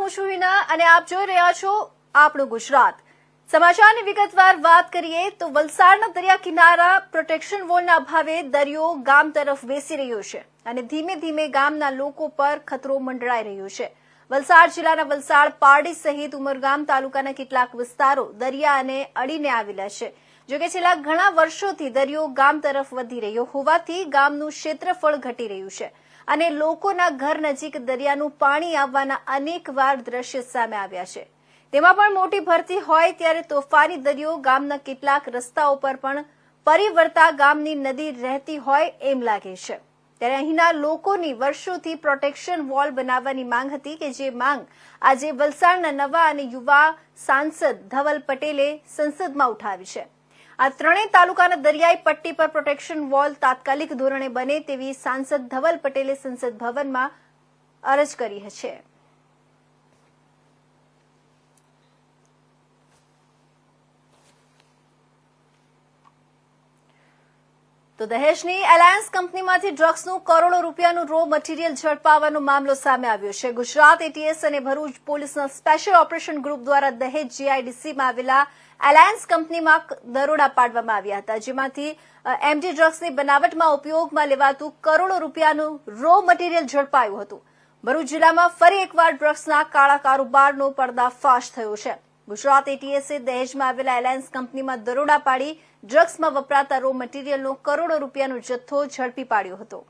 હું છું હિના અને આપ જોઈ રહ્યા છો આપણું ગુજરાત। સમાચારની વિગતવાર વાત કરીએ તો વલસાડના દરિયા કિનારા પ્રોટેક્શન વોલના અભાવે દરિયો ગામ તરફ બેસી રહ્યો છે અને ધીમે ધીમે ગામના લોકો પર ખતરો મંડરાઈ રહ્યો છે। વલસાડ જિલ્લાના વલસાડ પારડી સહિત ઉમરગામ તાલુકાના કેટલાક વિસ્તારો દરિયા અને અડીને આવેલા છે। જોકે છેલ્લા ઘણા વર્ષોથી દરિયો ગામ તરફ વધી રહ્યો હોવાથી ગામનું ક્ષેત્રફળ ઘટી રહ્યું છે અને લોકોના ઘર નજીક દરિયાનું પાણી આવવાના અનેકવાર દ્રશ્ય સામે આવ્યા છે। તેમાં પણ મોટી ભરતી હોય ત્યારે તોફાની દરિયો ગામના કેટલાક રસ્તાઓ પર પણ પરિવર્તા ગામની નદી રહેતી હોય એમ લાગે છે। ત્યારે અહીંના લોકોની વર્ષોથી પ્રોટેક્શન વોલ બનાવવાની માંગ હતી કે જે માંગ આજે વલસાડના નવા અને યુવા સાંસદ ધવલ પટેલે સંસદમાં ઉઠાવી છે। આ ત્રણેય તાલુકાના દરિયાઈ પટ્ટી પર પ્રોટેક્શન વોલ તાત્કાલિક ધોરણે બને તેવી સાંસદ ધવલ પટેલે સંસદ ભવનમાં અરજ કરી છે। તો દહેજની એલાયન્સ કંપનીમાંથી ડ્રગ્સનું કરોડો રૂપિયાનું રો મટીરીયલ ઝડપાવવાનો મામલો સામે આવ્યો છે। ગુજરાત એટીએસ અને ભરૂચ પોલીસના સ્પેશિયલ ઓપરેશન ગ્રુપ દ્વારા દહેજ જીઆઈડીસીમાં આવેલા એલાયન્સ કંપનીમાં દરોડા પાડવામાં આવ્યા હતા, જેમાંથી એમડી ડ્રગ્સની બનાવટમાં ઉપયોગમાં લેવાતું કરોડો રૂપિયાનું રો મટીરીયલ ઝડપાયું હતું। ભરૂચ જિલ્લામાં ફરી એકવાર ડ્રગ્સના કાળા કારોબારનો પર્દાફાશ થયો છે। ગુજરાત એટીએસે દહેજમાં આવેલા એલાયન્સ કંપનીમાં દરોડા પાડી ડ્રગ્સમાં વપરાતા રો મટીરીયલનો કરોડો રૂપિયાનો જથ્થો ઝડપી પાડ્યો હતો।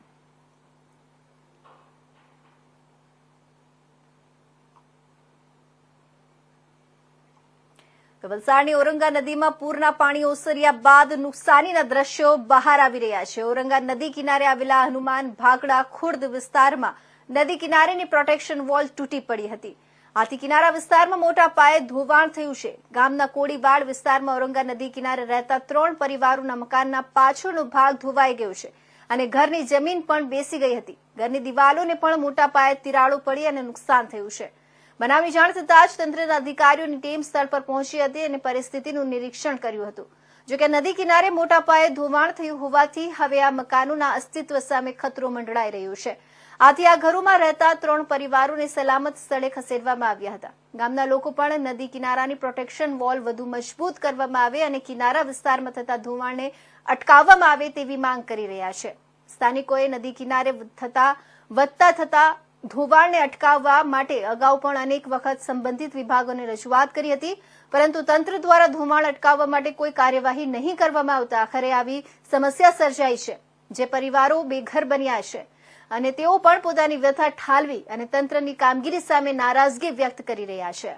વલસાડની ઔરંગા નદીમાં પૂરના પાણી ઓસર્યા બાદ નુકસાનીના દ્રશ્યો બહાર આવી રહ્યા છે। ઔરંગા નદી કિનારે આવેલા હનુમાન ભાગડા ખુર્દ વિસ્તારમાં નદી કિનારેની પ્રોટેક્શન વોલ તૂટી પડી હતી। આથી કિનારા વિસ્તારમાં મોટા પાયે ધોવાણ થયું છે। ગામના કોડીવાડ વિસ્તારમાં ઔરંગા નદી કિનારે રહેતા 3 પરિવારોના મકાનના પાછળનો ભાગ ધોવાઈ ગયો છે અને ઘરની જમીન પણ બેસી ગઈ હતી। ઘરની દિવાલોને પણ મોટા પાયે તિરાડો પડી અને નુકસાન થયું છે। બનાવની જાણ થતાં જ તંત્રના અધિકારીઓની ટીમ સ્થળ પર પહોંચી હતી અને પરિસ્થિતિનું નિરીક્ષણ કર્યું હતું। જોકે નદી કિનારે મોટા પાયે ધોવાણ થયું હોવાથી હવે આ મકાનોના અસ્તિત્વ સામે ખતરો મંડળાઈ રહ્યો છે। આથી આ ઘરોમાં રહેતા 3 પરિવારોને સલામત સ્થળે ખસેડવામાં આવ્યા હતા। ગામના લોકો પણ નદી કિનારાની પ્રોટેક્શન વોલ વધુ મજબૂત કરવામાં આવે અને કિનારા વિસ્તારમાં થતા ધોવાણને અટકાવવામાં આવે તેવી માંગ કરી રહ્યા છે। સ્થાનિકોએ નદી કિનારે વધતા થતા ધોવાણને અટકાવવા માટે અગાઉ પણ અનેક વખત સંબંધિત વિભાગોને રજૂઆત કરી હતી, પરંતુ તંત્ર દ્વારા ધોવાણ અટકાવવા માટે કોઈ કાર્યવાહી નહીં કરવામાં આવતા આખરે આવી સમસ્યા સર્જાઈ છે, જે પરિવારો બેઘર બન્યા છે અને તેઓ પણ પોતાની વ્યથા ઠાલવી અને તંત્રની કામગીરી સામે નારાજગી વ્યક્ત કરી રહ્યા છે।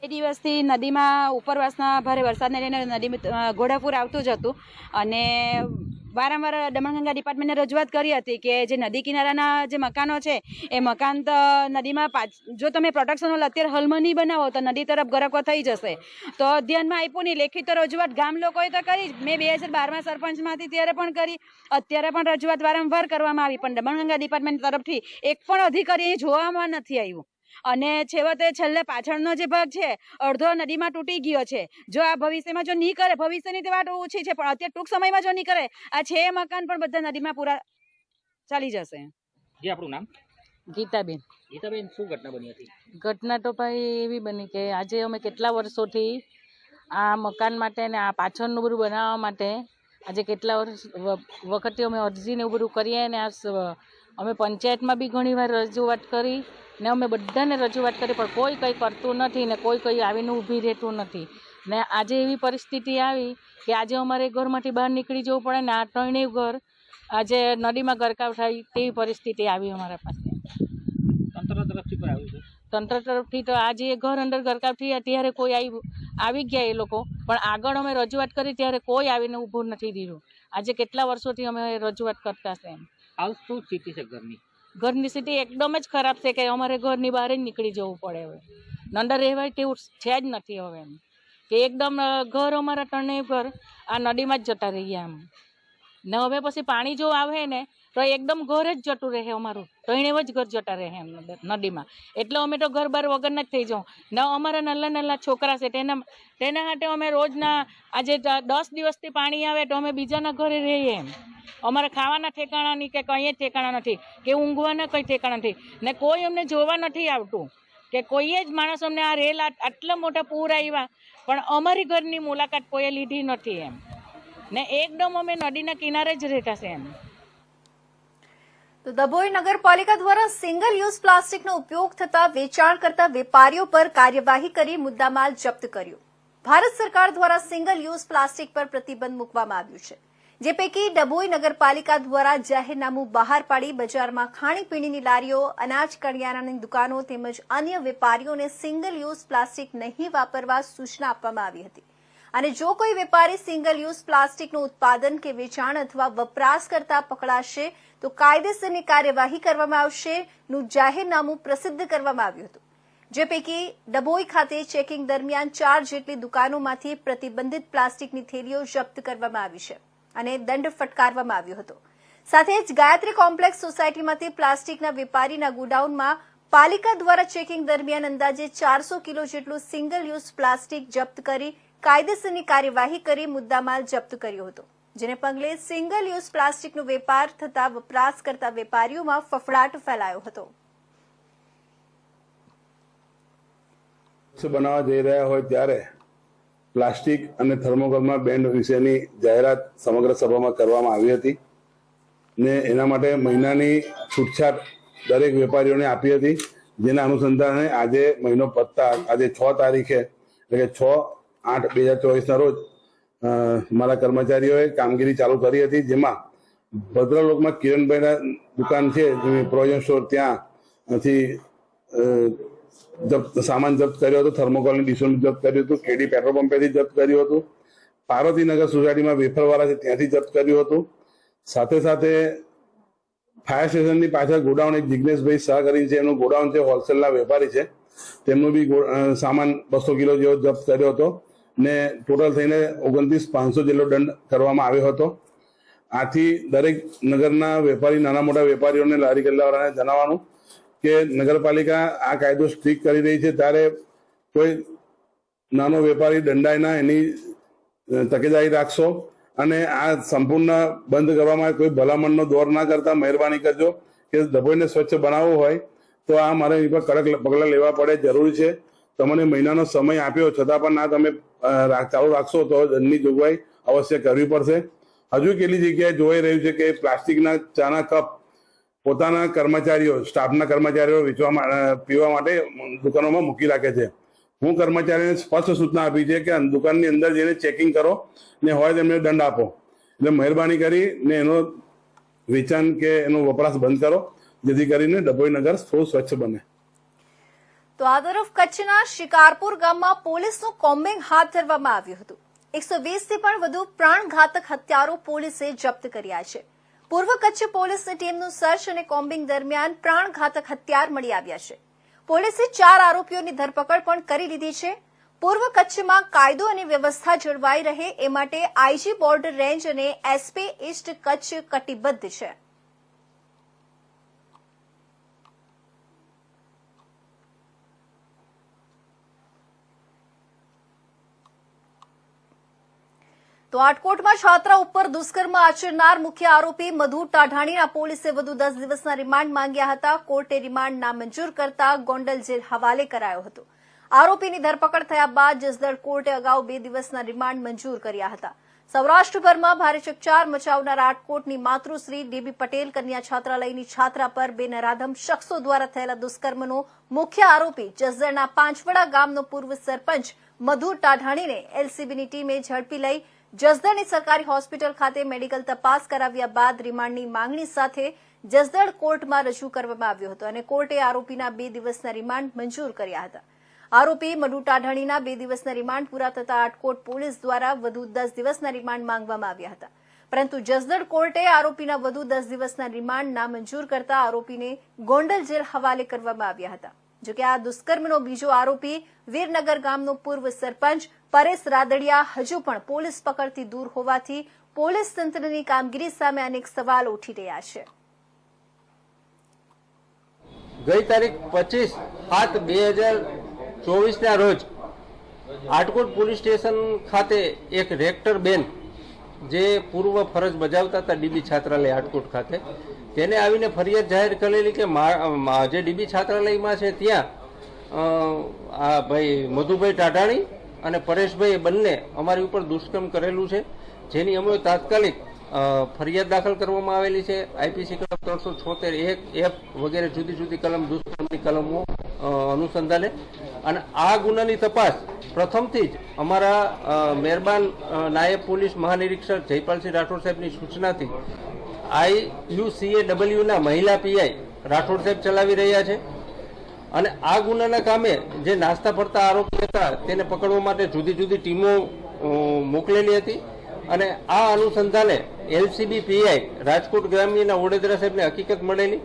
એ દિવસથી નદીમાં ઉપરવાસના ભારે વરસાદને લઈને નદીમાં ઘોડાપૂર આવતું જ હતું અને વારંવાર દમણગંગા ડિપાર્ટમેન્ટને રજૂઆત કરી હતી કે જે નદી કિનારાના જે મકાનો છે એ મકાન તો નદીમાં જો તમે પ્રોટેક્શન વોલ અત્યારે હાલમાં નહીં બનાવો તો નદી તરફ ગરકવા થઈ જશે। તો ધ્યાનમાં આપ્યું નહીં। લેખિત રજૂઆત ગામ લોકોએ તો કરી જ। મેં 2012માં સરપંચમાંથી ત્યારે પણ કરી, અત્યારે પણ રજૂઆત વારંવાર કરવામાં આવી, પણ દમણગંગા ડિપાર્ટમેન્ટ તરફથી એક પણ અધિકારી જોવામાં નથી આવ્યું અને છેલ્લે પાછળનો જે ભાગ છે અડધો નદીમાં તૂટી ગયો છે। જો આ ભવિષ્યમાં જો નહીં કરે, ભવિષ્યની તો વાત ઓછી છે, પણ અત્યારે ટૂંક સમયમાં જો નહીં કરે આ 6 મકાન પણ બધા નદીમાં પૂરા ચાલી જશે। જી આપણું નામ? ગીતાબેન। ગીતાબેન, શું ઘટના બની હતી? ઘટના તો ભાઈ એવી બની કે આજે અમે કેટલા વર્ષોથી આ મકાન માટે ને આ પાછળનું બધું બનાવવા માટે આજે કેટલા વખતથી અમે અરજીને એવું બધું કરીએ ને અમે પંચાયતમાં બી ઘણી વાર રજૂઆત કરી ને અમે બધાને રજૂઆત કરી, પણ કોઈ કંઈ કરતું નથી ને કોઈ આવીને ઊભી રહેતું નથી ને આજે એવી પરિસ્થિતિ આવી કે આજે અમારે ઘરમાંથી બહાર નીકળી જવું પડે ને આ 3 ઘર આજે નદીમાં ગરકાવ થાય તેવી પરિસ્થિતિ આવી અમારા પાસે। તંત્ર તરફથી કોઈ આવ્યું છે? તંત્ર તરફથી તો આજે ઘર અંદર ગરકાવ થયા ત્યારે કોઈ આવી ગયા એ લોકો, પણ આગળ અમે રજૂઆત કરી ત્યારે કોઈ આવીને ઊભું નથી દીધું। આજે કેટલા વર્ષોથી અમે રજૂઆત કરતા છે। હાલ શું સ્થિતિ છે ઘરની? ઘરની સ્થિતિ એકદમ જ ખરાબ છે કે અમારે ઘરની બહાર જ નીકળી જવું પડે। હવે અંદર રહેવાય તેવું છે જ નથી હવે એમ કે એકદમ ઘર અમારા 3 ઘર આ નદીમાં જ જતા રહ્યા એમ ને હવે પછી પાણી જો આવે ને તો એકદમ ઘર જ જતું રહે અમારું, ત્રણેવ જ ઘર જતા રહે એમ નદીમાં. એટલે અમે તો ઘર બાર વગરના જ થઈ જાઉં ને અમારા નાના નાના છોકરા છે તેના માટે અમે રોજના આજે 10 દિવસથી પાણી આવે તો અમે બીજાના ઘરે રહીએ એમ. અમારે ખાવાના ઠેકાણા નહીં કે કંઈ ઠેકાણા નથી કે ઊંઘવાના કંઈ ઠેકાણા નથી ને કોઈ અમને જોવા નથી આવતું કે કોઈએ જ માણસ અમને આ રેલ આટલા મોટા પૂર આવ્યા પણ અમારી ઘરની મુલાકાત કોઈએ લીધી નથી એમ ને એકદમ અમે નદીના કિનારે જ રહેતા છે એમ. તો ડભોઈ નગરપાલિકા દ્વારા સિંગલ યુઝ પ્લાસ્ટિકનો ઉપયોગ થતા વેચાણ કરતા વેપારીઓ પર કાર્યવાહી કરી મુદ્દામાલ જપ્ત કર્યો. ભારત સરકાર દ્વારા સિંગલ યુઝ પ્લાસ્ટિક પર પ્રતિબંધ મૂકવામાં આવ્યું છે, જે પૈકી ડભોઈ નગરપાલિકા દ્વારા જાહેરનામું બહાર પાડી બજારમાં ખાણીપીણીની લારીઓ, અનાજ કરિયાણાની દુકાનો તેમજ અન્ય વેપારીઓને સિંગલ યુઝ પ્લાસ્ટિક નહીં વાપરવા સૂચના આપવામાં આવી હતી. અને જો કોઈ વેપારી સિંગલ યુઝ પ્લાસ્ટિકનું ઉત્પાદન કે વેચાણ અથવા વપરાશ કરતા પકડાશે તો કાયદેસરની કાર્યવાહી કરવામાં આવશે નું જાહેરનામું પ્રસિદ્ધ કરવામાં આવ્યું હતું, જે પૈકી ડભોઈ ખાતે ચેકિંગ દરમિયાન 4 જેટલી દુકાનોમાંથી પ્રતિબંધિત પ્લાસ્ટિકની થેલીઓ જપ્ત કરવામાં આવી છે અને દંડ ફટકારવામાં આવ્યો હતો. સાથે જ ગાયત્રી કોમ્પ્લેક્સ સોસાયટીમાંથી પ્લાસ્ટિકના વેપારીના ગોડાઉનમાં પાલિકા દ્વારા ચેકિંગ દરમિયાન અંદાજે 400 કિલો જેટલું સિંગલ યુઝ પ્લાસ્ટિક જપ્ત કરી કાયદેસરની કાર્યવાહી કરી મુદ્દામાલ જપ્ત કર્યો હતો, જેને પગલે સિંગલ યુઝ પ્લાસ્ટિકનો વેપાર થતા વપરાશ કરતા વેપારીઓમાં ફફડાટ ફેલાયો હતો. બનાવવા જઈ રહ્યા હોય ત્યારે પ્લાસ્ટિક અને થર્મોકોલમાં બેન વિશેની જાહેરાત સમગ્ર સભામાં કરવામાં આવી હતી ને એના માટે મહિનાની છૂટછાટ દરેક વેપારીઓને આપી હતી, જેના અનુસંધાને આજે મહિનો પતતા આજે 6 તારીખે એટલે કે 6/8/2024 ના રોજ મારા કર્મચારીઓએ કામગીરી ચાલુ કરી હતી, જેમાં ભદ્રલોકમાં કિરણભાઈના દુકાન છે પ્રોવિઝન સ્ટોર, ત્યાંથી સામાન જપ્ત કર્યો હતો, થર્મોકોલની ડીશોનું જપ્ત કર્યું હતું, કેડી પેટ્રોલ પંપેથી જપ્ત કર્યું હતું, પાર્વતીનગર સોસાયટીમાં વેફરવાળા છે ત્યાંથી જપ્ત કર્યું હતું. સાથે સાથે ફાયર સ્ટેશનની પાછળ ગોડાઉન એક જિગ્નેશભાઈ શાહ કરીને છે, એનું ગોડાઉન છે, હોલસેલના વેપારી છે, તેમનું બી સામાન 200 કિલો જેવો જપ્ત કર્યો હતો ને ટોટલ થઈને 29,500 જેટલો દંડ કરવામાં આવ્યો હતો. આથી દરેક નગરના વેપારી, નાના મોટા વેપારીઓને, લારી ગલ્લાવાળાને જણાવવાનું કે નગરપાલિકા આ કાયદો સ્ટ્રિક્ટ કરી રહી છે, ત્યારે કોઈ નાનો વેપારી દંડાય ના એની તકેદારી રાખશો અને આ સંપૂર્ણ બંધ કરવામાં કોઈ ભલામણનો દોર ના કરતા મહેરબાની કરજો કે ડભોઈને સ્વચ્છ બનાવવું હોય તો આ મારે એની પર કડક પગલાં લેવા પડે જરૂરી છે. તમને મહિનાનો સમય આપ્યો છતાં પણ ના તમે ચાલુ રાખશો તો દંડની જોગવાઈ અવશ્ય કરવી પડશે. હજુ કેટલી જગ્યાએ જોઈ રહ્યું છે કે પ્લાસ્ટિકના ચાના કપ પોતાના કર્મચારીઓ, સ્ટાફના કર્મચારીઓ પીવા માટે દુકાનોમાં મૂકી રાખે છે. હું કર્મચારીને સ્પષ્ટ સૂચના આપી છે કે દુકાનની અંદર જઈને ચેકિંગ કરો ને હોય તેમને દંડ આપો. એટલે મહેરબાની કરી ને એનો વેચાણ કે એનો વપરાશ બંધ કરો, જેથી કરીને ડભોઈ નગર થોડું સ્વચ્છ બને. તો આ તરફ કચ્છના શિકારપુર ગામમાં પોલીસનું કોમ્બિંગ હાથ ધરવામાં આવ્યું હતું. 120 થી પણ વધુ પ્રાણઘાતક હથિયારો પોલીસે જપ્ત કર્યા છે. પૂર્વ કચ્છ પોલીસની ટીમનું સર્ચ અને કોમ્બિંગ દરમિયાન પ્રાણઘાતક હથિયાર મળી આવ્યા છે. પોલીસે 4 આરોપીઓની ધરપકડ પણ કરી લીધી છે. પૂર્વ કચ્છમાં કાયદો અને વ્યવસ્થા જળવાઈ રહે એ માટે આઈજી બોર્ડર રેન્જ અને એસપી ઈસ્ટ કચ્છ કટિબદ્ધ છે. તો આટકોટમાં છાત્રા ઉપર દુષ્કર્મ આચરનાર મુખ્ય આરોપી મધુ ટાઢાણીના પોલીસે વધુ 10 દિવસના રિમાન્ડ માંગ્યા હતા. કોર્ટે રિમાન્ડ નામંજૂર કરતા ગોંડલ જેલ હવાલે કરાયો હતો. આરોપીની ધરપકડ થયા બાદ જસદણ કોર્ટે અગાઉ 2 દિવસના રિમાન્ડ મંજૂર કર્યા હતા. સૌરાષ્ટ્રભરમાં ભારે ચકચાર મચાવનાર આટકોટની માતૃશ્રી ડીબી પટેલ કન્યા છાત્રાલયની છાત્રા પર બે નરાધમ શખ્સો દ્વારા થયેલા દુષ્કર્મનો મુખ્ય આરોપી જસદણના પાંચવડા ગામનો પૂર્વ સરપંચ મધુ ટાઢાણીને એલસીબીની ટીમે ઝડપી લઈ જસદણની સરકારી હોસ્પિટલ ખાતે મેડિકલ તપાસ કરાવ્યા બાદ રિમાન્ડની માંગણી સાથે જસદણ કોર્ટમાં રજૂ કરવામાં આવ્યો હતો અને કોર્ટે આરોપીના 2 દિવસના રિમાન્ડ મંજૂર કર્યા હતા. આરોપી મધુ ટાઢાણીના 2 દિવસના રિમાન્ડ પૂરા થતા આટકોટ પોલીસ દ્વારા વધુ 10 દિવસના રિમાન્ડ માંગવામાં આવ્યા હતા, પરંતુ જસદણ કોર્ટે આરોપીના વધુ 10 દિવસના રિમાન્ડ નામંજૂર કરતા આરોપીને ગોંડલ જેલ હવાલે કરવામાં આવ્યા હતા. જોકે આ દુષ્કર્મનો બીજો આરોપી વીરનગર ગામનો પૂર્વ સરપંચ પરેશ રાદડિયા હજુ પણ પોલીસ પકડથી દૂર હોવાથી પોલીસ તંત્રની કામગીરી સામે અનેક સવાલો ઉઠી રહ્યા છે. ગઈ તારીખ 25/7/2024ના રોજ આટકોટ પોલીસ સ્ટેશન ખાતે એક રેક્ટર બેન જે પૂર્વ ફરજ બજાવતા હતા ડીબી છાત્રાલય આટકોટ ખાતે, તેને આવીને ફરિયાદ જાહેર કરેલી કે જે ડીબી છાત્રાલયમાં છે ત્યાં આ ભાઈ મધુભાઈ ટાઢાણી અને પરેશભાઈ બંને અમારી ઉપર દુષ્કર્મ કરેલું છે, જેની અમે તાત્કાલિક ફરિયાદ દાખલ કરવામાં આવેલી છે. આઈપીસી કલમ 376(1) F વગેરે જુદી જુદી કલમ દુષ્કર્મની કલમો અનુસંધાને અને આ ગુનાની તપાસ પ્રથમથી જ અમારા મહેરબાન નાયબ પોલીસ મહાનિરીક્ષક જયપાલસિંહ રાઠોડ સાહેબની સૂચનાથી IUCAWના મહિલા પીઆઈ રાઠોડ સાહેબ ચલાવી રહ્યા છે. અને આ ગુનાના કામે જે નાસ્તા ફરતા આરોપી હતા તેને પકડવા માટે જુદી જુદી ટીમો મોકલેલી હતી અને આ અનુસંધાને LCB પીઆઈ રાજકોટ ગ્રામ્યના ઓડેદરા સાહેબને હકીકત મળેલી,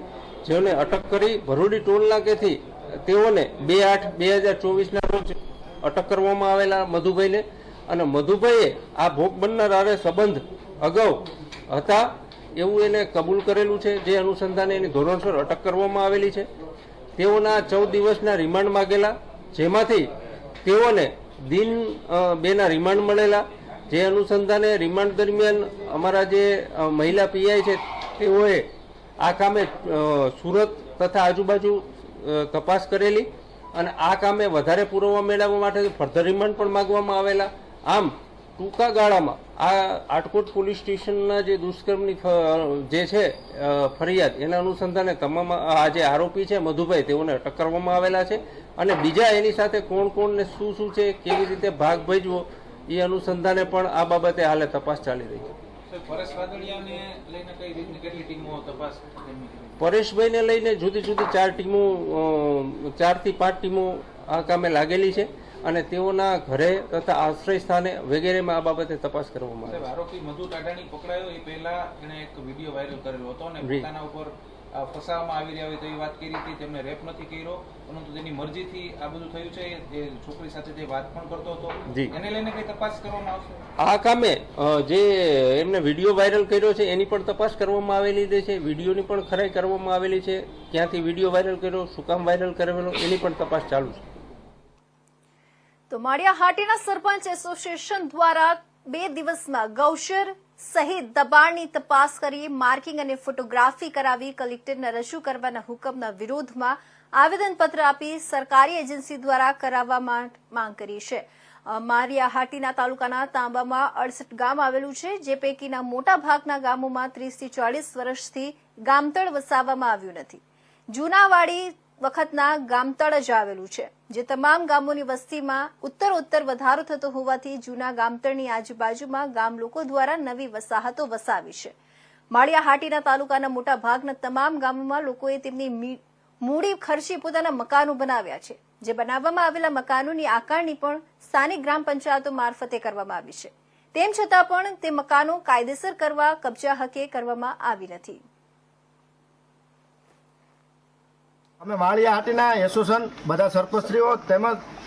જેઓને અટક કરી ભરૂડી ટોલ નાકેથી તેઓને 2/8/2024ના રોજ અટક કરવામાં આવેલા મધુભાઈને. અને મધુભાઈએ આ ભોગ બનનાર હારે સંબંધ અગાઉ હતા એવું એને કબૂલ કરેલું છે, જે અનુસંધાને એની ધોરણસર અટક કરવામાં આવેલી છે. તેઓના 14 દિવસના રિમાન્ડ માગેલા, જેમાંથી તેઓને દિન 2ના રિમાન્ડ મળેલા, જે અનુસંધાને રિમાન્ડ દરમિયાન અમારા જે મહિલા પીઆઈ છે તેઓએ આ કામે સુરત તથા આજુબાજુ તપાસ કરેલી અને આ કામે વધારે પુરાવા મેળવવા માટે ફર્ધર રિમાન્ડ પણ માગવામાં આવેલા. આમ ટૂંકા ગાળામાં આ આટકોટ પોલીસ સ્ટેશનના જે દુષ્કર્મની જે છે ફરિયાદ એના અનુસંધાને તમામ આ જે આરોપી છે મધુભાઈ તેઓને અટક કરવામાં આવેલા છે અને બીજા એની સાથે કોણ કોણ ને શું છે, કેવી રીતે ભાગ ભજવો એ અનુસંધાને પણ આ બાબતે હાલે તપાસ ચાલી રહી છે. પરેશભાઈને લઈને જુદી જુદી 4 ટીમો 4 થી 5 ટીમો આ કામે લાગેલી છે અને તેઓના ઘરે તથા આશ્રય સ્થાને વગેરેમાં આ બાબતે તપાસ કરવામાં આવે છે. આરોપી મધુ ટાઢાણી પકડાયો એ પહેલા એને એક વિડીયો વાયરલ કરેલો હતો અને પોતાના ઉપર ફસાવવામાં આવી રહ્યા હોય તેવી વાત કરી હતી. તેમને રેપ નથી કર્યો, પરંતુ તેની મરજીથી આ બધું થયું છે. જે છોકરી સાથે જે વાત પણ કરતો હતો એને લઈને કઈ તપાસ કરવામાં આવશે? આ કામે જે એમને વિડીયો વાયરલ કર્યો છે એની પણ તપાસ કરવામાં આવેલી છે, વિડીયોની પણ ખરાઈ કરવામાં આવેલી છે. ક્યાંથી વિડીયો વાયરલ કર્યો, શું કામ વાયરલ કરેલો, એની પણ તપાસ ચાલુ છે. તો માળિયા હાટીના સરપંચ એસોસિએશન દ્વારા 2 દિવસમાં ગૌચર સહિત દબાણની તપાસ કરી માર્કિંગ અને ફોટોગ્રાફી કરાવી કલેક્ટરને રજૂ કરવાના હુકમના વિરોધમાં આવેદનપત્ર આપી સરકારી એજન્સી દ્વારા કરાવવા માંગ કરી છે. માળિયા હાટીના તાલુકાના તાંબામાં 68 ગામ આવેલું છે, જે પૈકીના મોટા ભાગના ગામોમાં 30 થી 40 વર્ષથી ગામતળ વસાવવામાં આવ્યું નથી. જૂનાવાડી વખતના ગામતળ જ આવેલું છે, જે તમામ ગામોની વસ્તીમાં ઉત્તરોત્તર વધારો થતો હોવાથી જૂના ગામતળની આજુબાજુમાં ગામ લોકો દ્વારા નવી વસાહતો વસાવી છે. માળિયા હાટીના તાલુકાના મોટા ભાગના તમામ ગામોમાં લોકોએ તેમની મૂડી ખર્ચી પોતાના મકાનો બનાવ્યા છે, જે બનાવવામાં આવેલા મકાનોની આકારણી પણ સ્થાનિક ગ્રામ પંચાયતો મારફતે કરવામાં આવી છે. તેમ છતાં પણ તે મકાનો કાયદેસર કરવા કબજા હકે કરવામાં આવી નથી. અમે માળિયા હાટીના એસોસિએશન બધા સરપંચશ્રીઓ તેમજ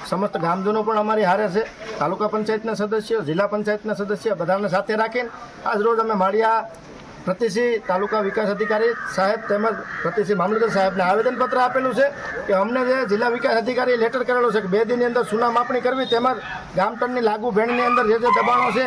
સમસ્ત ગામજનો પણ અમારી હારે છે. તાલુકા પંચાયતના સદસ્યો, જિલ્લા પંચાયતના સદસ્ય બધાને સાથે રાખીને આજ રોજ અમે માળિયા પ્રતિસિંહ તાલુકા વિકાસ અધિકારી સાહેબ તેમજ પ્રતિસિંહ મામલતદાર સાહેબને આવેદનપત્ર આપેલું છે કે અમને જે જિલ્લા વિકાસ અધિકારીએ લેટર કરેલો છે કે 2 દિનની અંદર સુના માપણી કરવી તેમજ ગામતળની લાગુ ભેણની અંદર જે દબાણો છે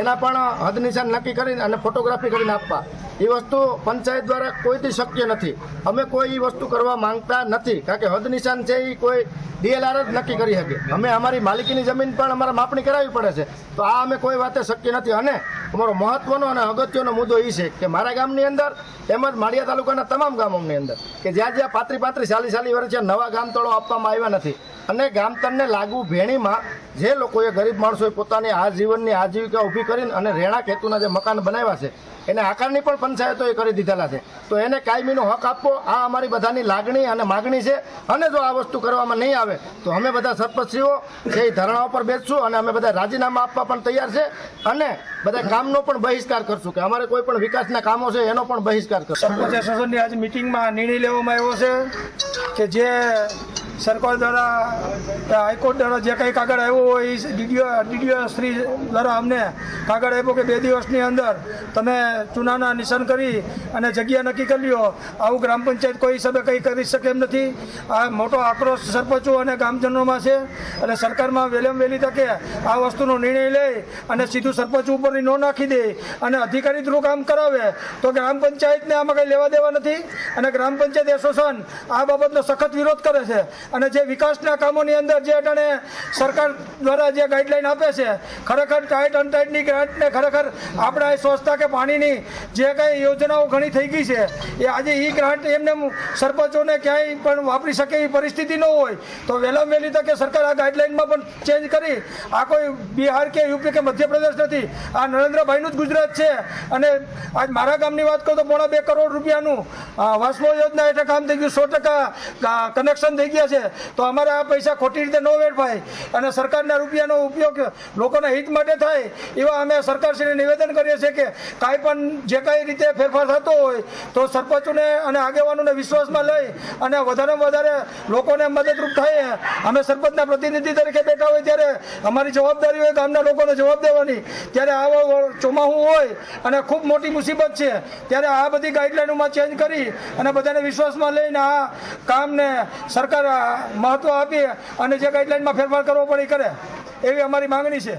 એના પણ હદ નિશાન નક્કી કરીને અને ફોટોગ્રાફી કરીને આપવા. એ વસ્તુ પંચાયત દ્વારા કોઈથી શક્ય નથી. અમે કોઈ એ વસ્તુ કરવા માંગતા નથી, કારણ કે હદ નિશાન છે એ કોઈ DLR જ નક્કી કરી શકે. અમે અમારી માલિકીની જમીન પણ અમારે માપણી કરાવવી પડે છે, તો આ અમે કોઈ વાતે શક્ય નથી. અને અમારો મહત્વનો અને અગત્યનો મુદ્દો એ છે કે મારા ગામની અંદર તેમજ માળિયા તાલુકાના તમામ ગામોની અંદર કે જ્યાં 35-40 વર્ષથી નવા ગામતળો આપવામાં આવ્યા નથી અને ગામતળને લાગુ ભેણીમાં જે લોકોએ ગરીબ માણસોએ પોતાની આજીવનની આજીવિકા ઊભી કરીને અને રહેણાંક હેતુના જે મકાન બનાવ્યા છે એને આકારની પણ પંચાયતોએ કરી દીધેલા છે, તો એને કાયમીનો હક આપવો આ અમારી બધાની લાગણી અને માગણી છે. અને જો આ વસ્તુ કરવામાં નહીં આવે તો અમે બધા સરપંચશ્રીઓ છે એ ધરણા ઉપર બેસશું અને અમે બધા રાજીનામા આપવા પણ તૈયાર છે અને બધા કામનો પણ બહિષ્કાર કરશું કે અમારે કોઈ પણ વિકાસના કામો છે એનો પણ બહિષ્કાર કરશું. સરપંચ એસોસિએશનની આજે મિટિંગમાં નિર્ણય લેવામાં આવ્યો છે કે જે સરકાર દ્વારા હાઈકોર્ટ દ્વારા જે કંઈ કાગળ આવ્યો હોય એ ડીડીઓ શ્રી દ્વારા અમને કાગળ આપ્યો કે 2 દિવસની અંદર તમે ચૂનાના નિશાન કરી અને જગ્યા નક્કી કરી લ્યો. આવું ગ્રામ પંચાયત કોઈ હિસાબે કંઈ કરી શકે એમ નથી. આ મોટો આક્રોશ સરપંચો અને ગ્રામજનોમાં છે અને સરકારમાં વહેલી તકે આ વસ્તુનો નિર્ણય લે અને સીધું સરપંચ ઉપરની નો નાખી દે અને અધિકારી થ્રુ કામ કરાવે તો ગ્રામ પંચાયતને આમાં કંઈ લેવા દેવા નથી. અને ગ્રામ પંચાયત એસોસિએશન આ બાબતનો સખત વિરોધ કરે છે. અને જે વિકાસના કામોની અંદર જે અટાણે સરકાર દ્વારા જે ગાઈડલાઈન આપે છે ખરેખર ટાઈટ અનટાઈટની ગ્રાન્ટને ખરેખર આપણા સ્વચ્છતા કે પાણીની જે કંઈ યોજનાઓ ઘણી થઈ ગઈ છે એ આજે એ ગ્રાન્ટ એમને સરપંચોને ક્યાંય પણ વાપરી શકે એવી પરિસ્થિતિ ન હોય તો વહેલી તકે સરકાર આ ગાઈડલાઈનમાં પણ ચેન્જ કરી. આ કોઈ બિહાર કે યુપી કે મધ્યપ્રદેશ નથી, આ નરેન્દ્રભાઈનું જ ગુજરાત છે. અને આજ મારા ગામની વાત કરું તો 2.5 કરોડ રૂપિયાનું વાસ્મો યોજના હેઠળ કામ થઈ ગયું, 100% કનેક્શન થઈ ગયા છે. તો અમારે આ પૈસા ખોટી રીતે ન વેડફાય અને સરકારના રૂપિયાનો ઉપયોગ લોકોના હિત માટે થાય એવા અમે સરકારશ્રીને નિવેદન કરીએ છીએ કે કાંઈ પણ જે કાંઈ રીતે ફેરફાર થતો હોય તો સરપંચોને અને આગેવાનોને વિશ્વાસમાં લઈ અને વધારેમાં વધારે લોકોને મદદરૂપ થાય. અમે સરપંચના પ્રતિનિધિ તરીકે બેઠા હોય ત્યારે અમારી જવાબદારી હોય ગામના લોકોને જવાબ દેવાની. ત્યારે આવો ચોમાસું હોય અને ખૂબ મોટી મુસીબત છે ત્યારે આ બધી ગાઈડલાઈનોમાં ચેન્જ કરી અને બધાને વિશ્વાસમાં લઈને આ કામને સરકાર મહત્વ આપી અને જે ગાઈડલાઈનમાં ફેરફાર કરવો પડે કરે એવી અમારી માંગણી છે.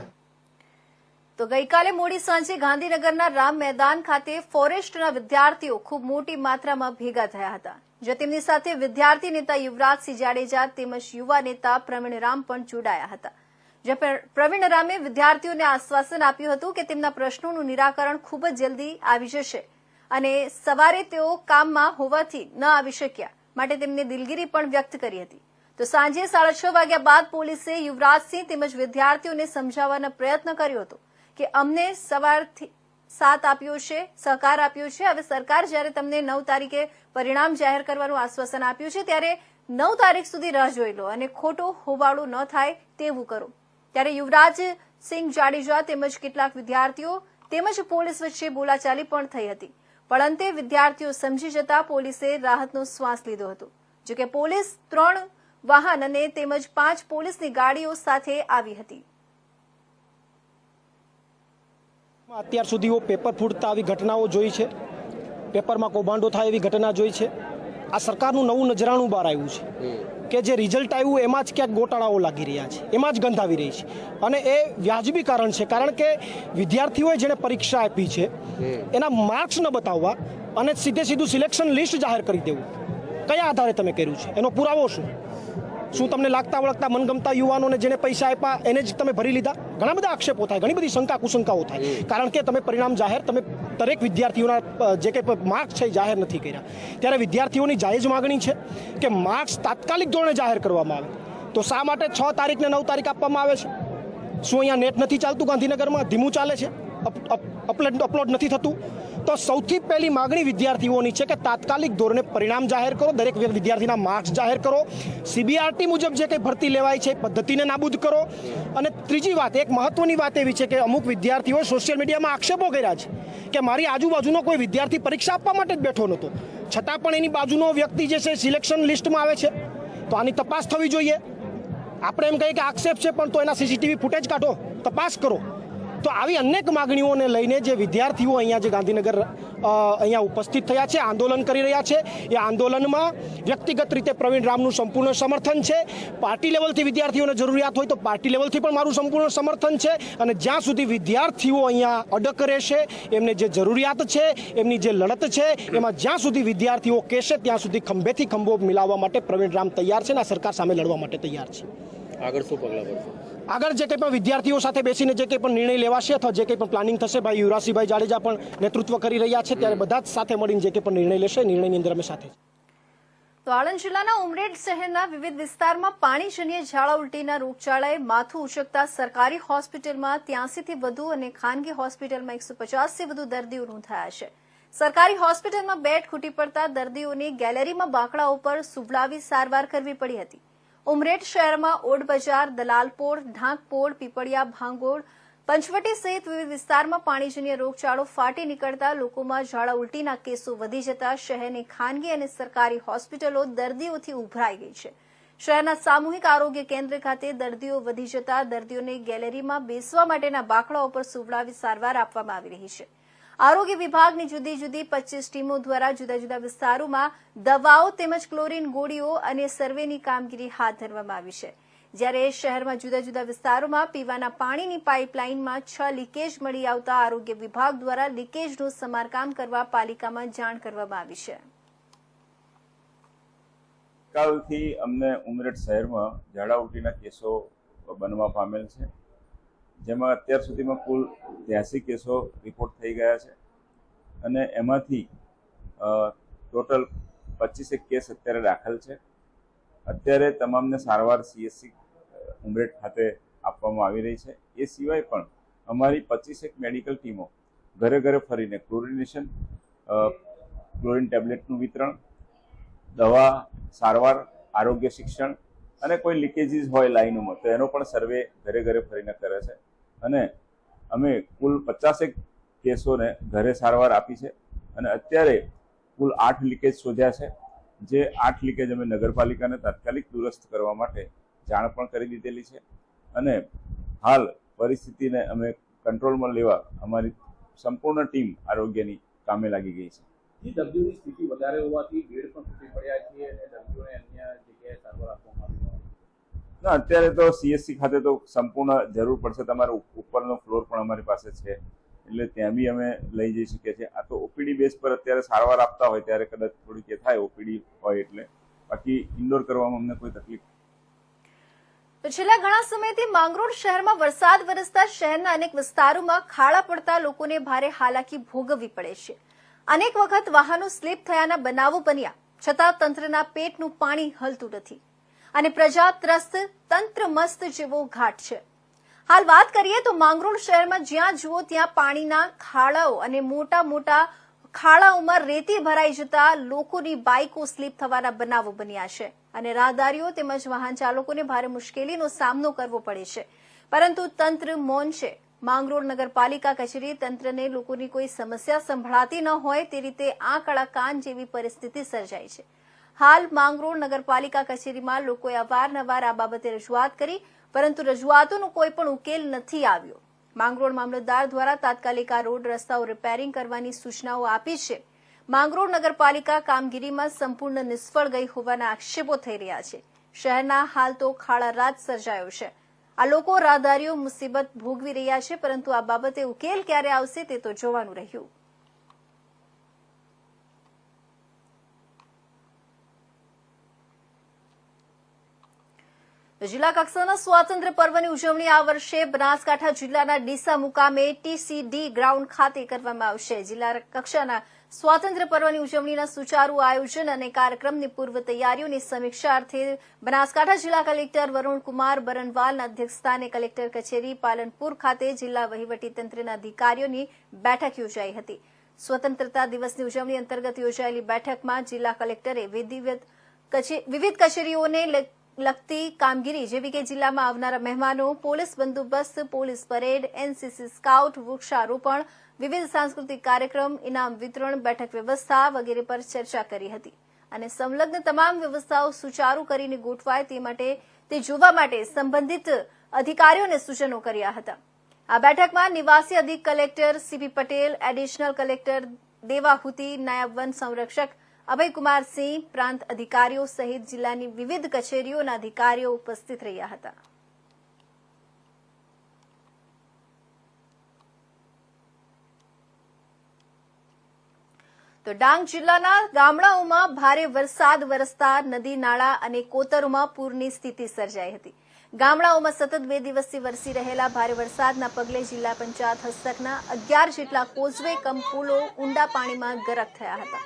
તો ગઈકાલે મોડી સાંજે ગાંધીનગરના રામ મેદાન ખાતે ફોરેસ્ટના વિદ્યાર્થીઓ ખૂબ મોટી માત્રામાં ભેગા થયા હતા, જે તેમની સાથે વિદ્યાર્થી નેતા યુવરાજસિંહ જાડેજા તેમજ યુવા નેતા પ્રવીણ રામ પણ જોડાયા હતા. જે પ્રવીણ રામે વિદ્યાર્થીઓને આશ્વાસન આપ્યું હતું કે તેમના પ્રશ્નોનું નિરાકરણ ખૂબ જ જલ્દી આવી જશે અને સવારે તેઓ કામમાં હોવાથી ન આવી શક્યા માટે તેમને દિલગીરી પણ વ્યક્ત કરી હતી. તો સાંજે 6:30 વાગ્યા બાદ પોલીસે યુવરાજસિંહ તેમજ વિદ્યાર્થીઓને સમજાવવાનો પ્રયત્ન કર્યો હતો કે અમને સવારથી સાથ આપ્યો છે, સહકાર આપ્યો છે. હવે સરકાર જ્યારે તમને 9 તારીખે પરિણામ જાહેર કરવાનું આશ્વાસન આપ્યું છે ત્યારે 9 તારીખ સુધી રાહ જોઈ લો અને ખોટું હોબાળું ન થાય તેવું કરો. ત્યારે યુવરાજસિંહ જાડેજા તેમજ કેટલાક વિદ્યાર્થીઓ તેમજ પોલીસ વચ્ચે બોલાચાલી પણ થઈ હતી, પણ અંતે વિદ્યાર્થીઓ સમજી જતા પોલીસે રાહતનો શ્વાસ લીધો હતો. જોકે પોલીસ 3 વાહન અને તેમજ 5 પોલીસની ગાડીઓ સાથે આવી હતી. અત્યાર સુધી પેપર ફૂટતા આવી ઘટનાઓ જોઈ છે, પેપરમાં કૌભાંડો થાય એવી ઘટના જોઈ છે. આ સરકારનું નવું નજરાણું બહાર આવ્યું છે કે જે રિઝલ્ટ આવ્યું એમાં જ ક્યાંક ગોટાળાઓ લાગી રહ્યા છે, એમાં જ ગંધ આવી રહી છે. અને એ વ્યાજબી કારણ છે, કારણ કે વિદ્યાર્થીઓએ જેણે પરીક્ષા આપી છે એના માર્ક્સ ન બતાવવા અને સીધું સિલેક્શન લિસ્ટ જાહેર કરી દેવું, કયા આધારે તમે કર્યું છે, એનો પુરાવો શું? શું તમને લાગતા વળગતા મનગમતા યુવાનોને જેને પૈસા આપ્યા એને જ તમે ભરી લીધા? ઘણા બધા આક્ષેપો થાય, ઘણી બધી શંકા કુશંકાઓ થાય, કારણ કે તમે પરિણામ જાહેર તમે દરેક વિદ્યાર્થીઓના જે કંઈ માર્ક્સ છે એ જાહેર નથી કર્યા. ત્યારે વિદ્યાર્થીઓની જાયજ માગણી છે કે માર્ક્સ તાત્કાલિક ધોરણે જાહેર કરવામાં આવે. તો શા માટે 6 તારીખને 9 તારીખ આપવામાં આવે છે? શું અહીંયા નેટ નથી ચાલતું ગાંધીનગરમાં? ધીમું ચાલે છે? અપલોડ નથી થતું? તો સૌથી પહેલી માગણી વિદ્યાર્થીઓની છે કે તાત્કાલિક ધોરણે પરિણામ જાહેર કરો, દરેક વિદ્યાર્થીના માર્ક્સ જાહેર કરો, CBRT મુજબ જે કંઈ ભરતી લેવાય છે એ પદ્ધતિને નાબૂદ કરો. અને ત્રીજી વાત, એક મહત્વની વાત એવી છે કે અમુક વિદ્યાર્થીઓએ સોશિયલ મીડિયામાં આક્ષેપો કર્યા છે કે મારી આજુબાજુનો કોઈ વિદ્યાર્થી પરીક્ષા આપવા માટે જ બેઠો નહોતો, છતાં પણ એની બાજુનો વ્યક્તિ જે છે સિલેક્શન લિસ્ટમાં આવે છે. તો આની તપાસ થવી જોઈએ. આપણે એમ કહીએ કે આક્ષેપ છે પણ તો એના CCTV ફૂટેજ કાઢો, તપાસ કરો. તો આવી અનેક માગણીઓને લઈને જે વિદ્યાર્થીઓ અહીંયા જે ગાંધીનગર અહીંયા ઉપસ્થિત થયા છે, આંદોલન કરી રહ્યા છે, એ આંદોલનમાં વ્યક્તિગત રીતે પ્રવીણ રામનું સંપૂર્ણ સમર્થન છે. પાર્ટી લેવલથી વિદ્યાર્થીઓને જરૂરિયાત હોય તો પાર્ટી લેવલથી પણ મારું સંપૂર્ણ સમર્થન છે. અને જ્યાં સુધી વિદ્યાર્થીઓ અહીંયા અડક રહેશે, એમને જે જરૂરિયાત છે, એમની જે લડત છે, એમાં જ્યાં સુધી વિદ્યાર્થીઓ કહેશે ત્યાં સુધી ખંભેથી ખંભો મિલાવવા માટે પ્રવીણ રામ તૈયાર છે અને આ સરકાર સામે લડવા માટે તૈયાર છે. આગળ શું પગલાં ભરશો? આગળ જે કંઈ પણ વિદ્યાર્થીઓ સાથે બેસીને જે કંઈ પણ નિર્ણય લેવાશે અથવા જે કંઈ પણ પ્લાનિંગ થશે, ભાઈ યુવરાજસિંહભાઈ જાડેજા પણ નેતૃત્વ કરી રહ્યા છે, ત્યારે બધા જ સાથે મળીને જે કંઈ પણ નિર્ણય લેશે, નિર્ણયની અંદર અમે સાથે. તો આણંદ જિલ્લાના ઉમરેઠ શહેરના વિવિધ વિસ્તારમાં પાણીજન્ય ઝાડા ઉલટીના રોગચાળાએ માથું ઉચકતા સરકારી હોસ્પિટલમાં 83થી વધુ અને ખાનગી હોસ્પિટલમાં 150થી વધુ દર્દીઓ નોંધાયા છે. સરકારી હોસ્પિટલમાં બેડ ખૂટી પડતા દર્દીઓને ગેલેરીમાં બાંકડા ઉપર સુવડાવી સારવાર કરવી પડી હતી. ઉમરેઠ શહેરમાં ઓડ બજાર, દલાલપોળ, ઢાંકપોળ, પીપળિયા, ભાંગોળ, પંચવટી સહિત વિવિધ વિસ્તારમાં પાણીજન્ય રોગચાળો ફાટી નીકળતા લોકોમાં ઝાડા ઉલટીના કેસો વધી જતા શહેરની ખાનગી અને સરકારી હોસ્પિટલો દર્દીઓથી ઉભરાઈ ગઈ છે. શહેરના સામૂહિક આરોગ્ય કેન્દ્ર ખાતે દર્દીઓ વધી જતા દર્દીઓને ગેલેરીમાં બેસવા માટેના બાકડા ઉપર સુવડાવી સારવાર આપવામાં આવી રહી છે. આરોગ્ય વિભાગની જુદી જુદી 25 ટીમો દ્વારા જુદા જુદા વિસ્તારોમાં દવાઓ તેમજ ક્લોરીન ગોળીઓ અને સર્વેની કામગીરી હાથ ધરવામાં આવી છે. જ્યારે શહેરમાં જુદા જુદા વિસ્તારોમાં પીવાના પાણીની પાઇપલાઇનમાં 6 લીકેજ મળી આવતા આરોગ્ય વિભાગ દ્વારા લીકેજનું સમારકામ કરવા પાલિકામાં જાણ કરવામાં આવી છે. કાલથી અમને ઉમરેઠ શહેરમાં ઝાડા ઉલટીના કેસો બનવા પામેલ છે, જેમાં અત્યાર સુધીમાં કુલ 83 કેસો રિપોર્ટ થઈ ગયા છે અને એમાંથી ટોટલ 25 કેસ અત્યારે દાખલ છે. અત્યારે તમામને સારવાર CHC ઉમરેઠ ખાતે આપવામાં આવી રહી છે. એ સિવાય પણ અમારી 25 મેડિકલ ટીમો ઘરે ઘરે ફરીને ક્લોરિનેશન, ક્લોરિન ટેબ્લેટનું વિતરણ, દવા, સારવાર, આરોગ્ય શિક્ષણ અને કોઈ લીકેજીસ હોય લાઈનોમાં તો એનો પણ સર્વે ઘરે ઘરે ફરીને કરે છે. અને અમે કુલ 50 કેસોને ઘરે સારવાર આપી છે અને અત્યારે કુલ 8 લીકેજ શોધ્યા છે. જે 8 લીકેજ અમે નગરપાલિકાને તાત્કાલિક દુરસ્ત કરવા માટે જાણ પણ કરી દીધેલી છે અને હાલ પરિસ્થિતિને અમે કંટ્રોલમાં લેવા અમારી સંપૂર્ણ ટીમ આરોગ્યની કામે લાગી ગઈ છે. દર્દીઓની સ્થિતિ વધારે હોવાથી બેડ પણ તૂટી પડ્યા છે અને દર્દીઓને અન્ય જગ્યાએ સારવાર આપવામાં આવી છે. ના, અત્યારે તો CHC ખાતે તો સંપૂર્ણ જરૂર પડશે. તમારો ઉપરનો ફ્લોર પણ અમારી પાસે છે એટલે ત્યાં બી અમે લઈ જઈ શકીએ છીએ. આ તો OPD બેઝ પર અત્યારે સારવાર આપતા હોય ત્યારે કદાચ થોડીક એ થાય OPD હોય એટલે, બાકી ઇન્ડોર કરવામાં અમને કોઈ તકલીફ. તો છેલ્લા ઘણા સમયથી માંગરોળ શહેરમાં વરસાદ વરસતા શહેરના અનેક વિસ્તારોમાં ખાડા પડતા લોકોને ભારે હાલાકી ભોગવવી પડે છે. અનેક વખત વાહનો સ્લીપ થયાના બનાવો બન્યા છતાં તંત્રના પેટનું પાણી હલતું નથી અને પ્રજા ત્રસ્ત, તંત્ર મસ્ત જેવો ઘાટ છે. હાલ વાત કરીએ તો માંગરોળ શહેરમાં જ્યાં જુઓ ત્યાં પાણીના ખાડાઓ અને મોટા મોટા ખાડાઓમાં રેતી ભરાઈ જતા લોકોની બાઇકો સ્લીપ થવાના બનાવો બન્યા છે અને રાહદારીઓ તેમજ વાહન ચાલકોને ભારે મુશ્કેલીનો સામનો કરવો પડે છે. પરંતુ તંત્ર મૌન છે. માંગરોળ નગરપાલિકા કચેરી તંત્રને લોકોની કોઈ સમસ્યા સંભળાતી ન હોય તે રીતે આંખ આડા કાન જેવી પરિસ્થિતિ સર્જાઈ છે. હાલ માંગરોળ નગરપાલિકા કચેરીમાં લોકોએ અવારનવાર આ બાબતે રજૂઆત કરી પરંતુ રજૂઆતોનો કોઈ પણ ઉકેલ નથી આવ્યો. માંગરોળ મામલતદાર દ્વારા તાત્કાલિક આ રોડ રસ્તાઓ રિપેરિંગ કરવાની સૂચનાઓ આપી છે. માંગરોળ નગરપાલિકા કામગીરીમાં સંપૂર્ણ નિષ્ફળ ગઈ હોવાના આક્ષેપો થઈ રહ્યા છે. શહેરના હાલ તો ખાડા રાજ સર્જાયો છે. આ લોકો રાહદારીઓ મુસીબત ભોગવી રહ્યા છે પરંતુ આ બાબતે ઉકેલ ક્યારે આવશે તે તો જોવાનું રહ્યું. જિલ્લા કક્ષાના સ્વાતંત્ર્ય પર્વની ઉજવણી આ વર્ષે બનાસકાંઠા જિલ્લાના ડીસા મુકામે TCD ગ્રાઉન્ડ ખાતે કરવામાં આવશે. જિલ્લા કક્ષાના સ્વાતંત્ર્ય પર્વની ઉજવણીના સુચારુ આયોજન અને કાર્યક્રમની પૂર્વ તૈયારીઓની સમીક્ષા અર્થે બનાસકાંઠા જિલ્લા કલેક્ટર વરુણકુમાર બરનવાલના અધ્યક્ષસ્થાને કલેક્ટર કચેરી પાલનપુર ખાતે જિલ્લા વહીવટીતંત્રના અધિકારીઓની બેઠક યોજાઈ હતી. સ્વતંત્રતા દિવસની ઉજવણી અંતર્ગત યોજાયેલી બેઠકમાં જિલ્લા કલેક્ટરે વિવિધ કચેરીઓને લગતી કામગીરી જેવી કે જિલ્લામાં આવનારા મહેમાનો, પોલીસ બંદોબસ્ત, પોલીસ પરેડ, NCC સ્કાઉટ, વૃક્ષારોપણ, વિવિધ સાંસ્કૃતિક કાર્યક્રમ, ઇનામ વિતરણ, બેઠક વ્યવસ્થા વગેરે પર ચર્ચા કરી હતી અને સંલગ્ન તમામ વ્યવસ્થાઓ સુચારુ કરીને ગોઠવાય તે જોવા માટે સંબંધિત અધિકારીઓને સૂચનો કર્યા હતા. આ બેઠકમાં નિવાસી અધિક collector CP Patel, additional collector Devahuti, નાયબ વન સંરક્ષક અભયકુમાર સિંહ, પ્રાંત અધિકારીઓ સહિત જિલ્લાની વિવિધ કચેરીઓના અધિકારીઓ ઉપસ્થિત રહ્યા હતા. તો ડાંગ જિલ્લાના ગામડાઓમાં ભારે વરસાદ વરસતા નદી, નાળા અને કોતરોમાં પૂરની સ્થિતિ સર્જાઈ હતી. ગામડાઓમાં સતત 2 દિવસથી વરસી રહેલા ભારે વરસાદના પગલે જિલ્લા પંચાયત હસ્તકના 11 જેટલા કોઝવે કમ પુલો ઊંડા પાણીમાં ગરક થયા હતા.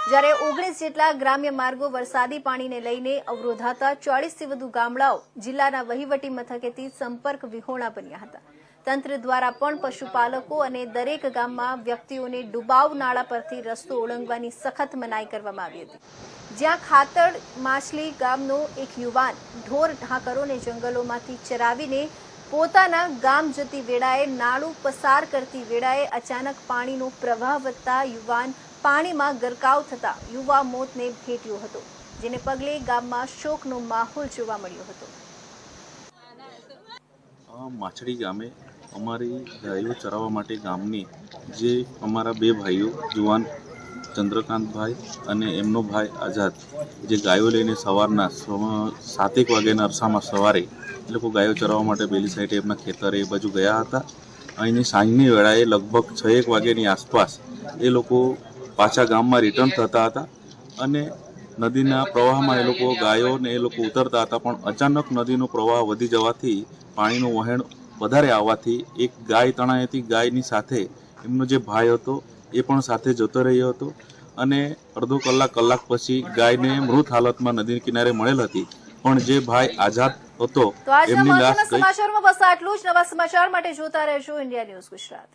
જ્યારે 19 જેટલા ગ્રામ્ય માર્ગો વરસાદી પાણીને લઈને અવરોધાતા 40થી વધુ ગામડાઓ જિલ્લાના વહીવટી મથકેથી સંપર્ક વિહોણા બન્યા હતા. તંત્ર દ્વારા પણ પશુપાલકો અને દરેક ગામમાં વ્યક્તિઓને ડુબાવ નાળા પરથી રસ્તો ઓળંગવાની સખત મનાઈ કરવામાં આવી હતી. જ્યાં ખાતડ માછલી ગામનો એક યુવાન ઢોર ઢાંકરોને જંગલોમાંથી ચરાવીને પોતાના ગામ જતી વેળાએ નાળું પસાર કરતી વેળાએ અચાનક પાણીનો પ્રવાહ વધતા યુવાન પાણીમાં ગરકાવ થતા યુવા મોતને ભેટ્યો હતો. જેને પગલે ગામમાં શોકનો માહોલ જોવા મળ્યો હતો. માછડી ગામે અમારી ગાયો ચરાવવા માટે ગામની જે અમારા બે ભાઈઓ જુવાન ચંદ્રકાંતભાઈ અને એમનો ભાઈ આઝાદ જે ગાયો લઈને સવારના 7 વાગ્યાના અરસામાં સવારે એ લોકો ગાયો ચરાવવા માટે પેલી સાઈડે એમના ખેતરે એ બાજુ ગયા હતા. અહીંની સાંજની વેળાએ લગભગ 6 વાગ્યાની આસપાસ એ લોકો પાછા ગામમાં રિટર્ન થતા હતા અને નદીના પ્રવાહમાં એ લોકો ગાયોને એ લોકો ઉતરતા હતા. પણ અચાનક નદીનો પ્રવાહ વધી જવાથી પાણીનું વહેણ વધારે આવવાથી એક ગાય તણાઈ હતી. ગાયની સાથે એમનો જે ભાઈ હતો એ પણ સાથે જતો રહ્યો હતો અને અડધો કલાક પછી ગાયને મૃત હાલતમાં નદી કિનારે મળેલ હતી. પણ જે ભાઈ આઝાદ હતો તો આજના એમની લાશ મહત્વના સમાચારમાં બસ આટલું જ. નવા સમાચાર માટે જોતા રહેજો ઇન્ડિયા ન્યૂઝ ગુજરાત.